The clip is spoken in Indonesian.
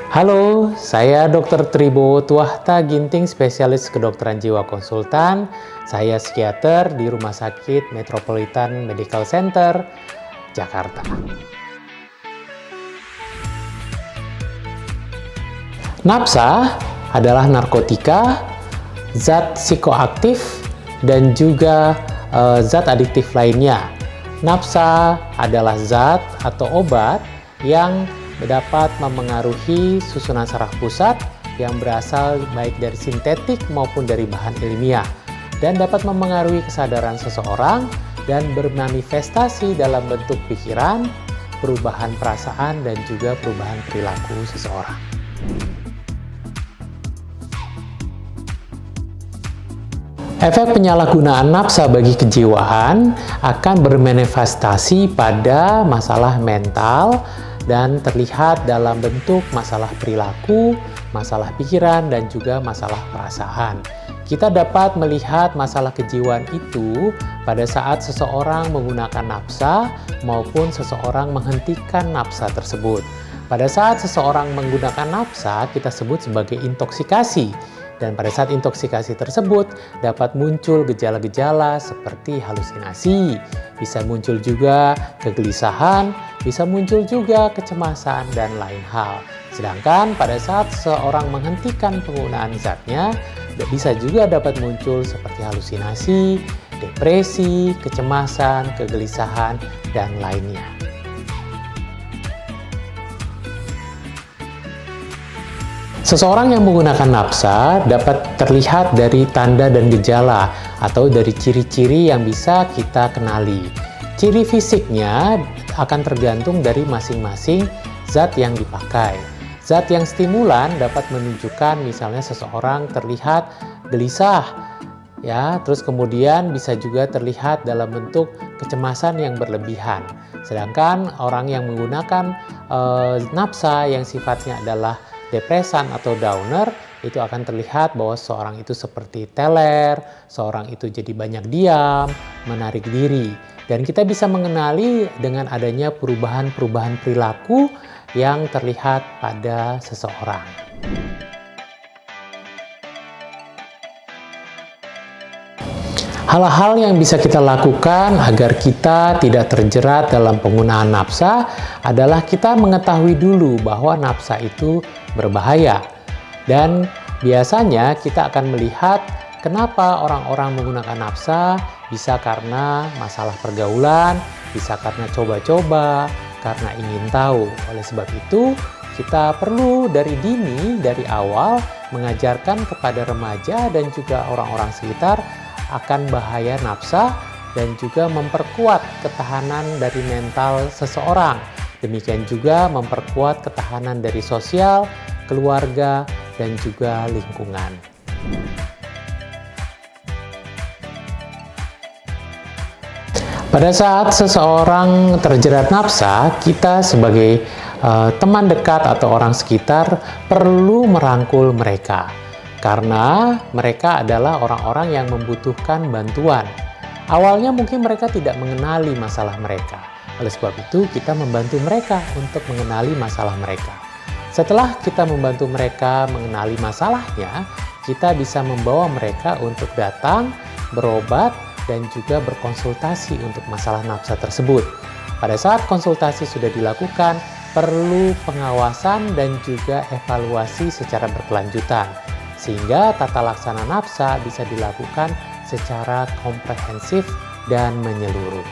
Halo, saya Dr. Tribo Tuahta Ginting, spesialis kedokteran jiwa konsultan. Saya psikiater di Rumah Sakit Metropolitan Medical Center, Jakarta. Napsa adalah narkotika, zat psikoaktif, dan juga zat adiktif lainnya. Napsa adalah zat atau obat yang dapat memengaruhi susunan saraf pusat yang berasal baik dari sintetik maupun dari bahan ilmiah dan dapat memengaruhi kesadaran seseorang dan bermanifestasi dalam bentuk pikiran, perubahan perasaan, dan juga perubahan perilaku seseorang. Efek penyalahgunaan napsa bagi kejiwaan akan bermanifestasi pada masalah mental dan terlihat dalam bentuk masalah perilaku, masalah pikiran, dan juga masalah perasaan. Kita dapat melihat masalah kejiwaan itu pada saat seseorang menggunakan napsa maupun seseorang menghentikan napsa tersebut. Pada saat seseorang menggunakan napsa, kita sebut sebagai intoksikasi. Dan pada saat intoksikasi tersebut dapat muncul gejala-gejala seperti halusinasi, bisa muncul juga kegelisahan, bisa muncul juga kecemasan, dan lain hal. Sedangkan pada saat seorang menghentikan penggunaan zatnya, bisa juga dapat muncul seperti halusinasi, depresi, kecemasan, kegelisahan, dan lainnya. Seseorang yang menggunakan napsa dapat terlihat dari tanda dan gejala atau dari ciri-ciri yang bisa kita kenali. Ciri fisiknya akan tergantung dari masing-masing zat yang dipakai. Zat yang stimulan dapat menunjukkan misalnya seseorang terlihat gelisah, ya, terus kemudian bisa juga terlihat dalam bentuk kecemasan yang berlebihan. Sedangkan orang yang menggunakan napsa yang sifatnya adalah depresan atau downer, itu akan terlihat bahwa seorang itu seperti teler, seorang itu jadi banyak diam, menarik diri. Dan kita bisa mengenali dengan adanya perubahan-perubahan perilaku yang terlihat pada seseorang. Hal-hal yang bisa kita lakukan agar kita tidak terjerat dalam penggunaan napsa adalah kita mengetahui dulu bahwa napsa itu berbahaya. Dan biasanya kita akan melihat kenapa orang-orang menggunakan napsa, bisa karena masalah pergaulan, bisa karena coba-coba, karena ingin tahu. Oleh sebab itu, kita perlu dari dini, dari awal mengajarkan kepada remaja dan juga orang-orang sekitar akan bahaya napsa dan juga memperkuat ketahanan dari mental seseorang. Demikian juga memperkuat ketahanan dari sosial, keluarga, dan juga lingkungan. Pada saat seseorang terjerat napsa, kita sebagai teman dekat atau orang sekitar perlu merangkul mereka. Karena mereka adalah orang-orang yang membutuhkan bantuan. Awalnya mungkin mereka tidak mengenali masalah mereka. Oleh sebab itu, kita membantu mereka untuk mengenali masalah mereka. Setelah kita membantu mereka mengenali masalahnya, kita bisa membawa mereka untuk datang, berobat, dan juga berkonsultasi untuk masalah napsa tersebut. Pada saat konsultasi sudah dilakukan, perlu pengawasan dan juga evaluasi secara berkelanjutan. Sehingga tata laksana napsa bisa dilakukan secara komprehensif dan menyeluruh.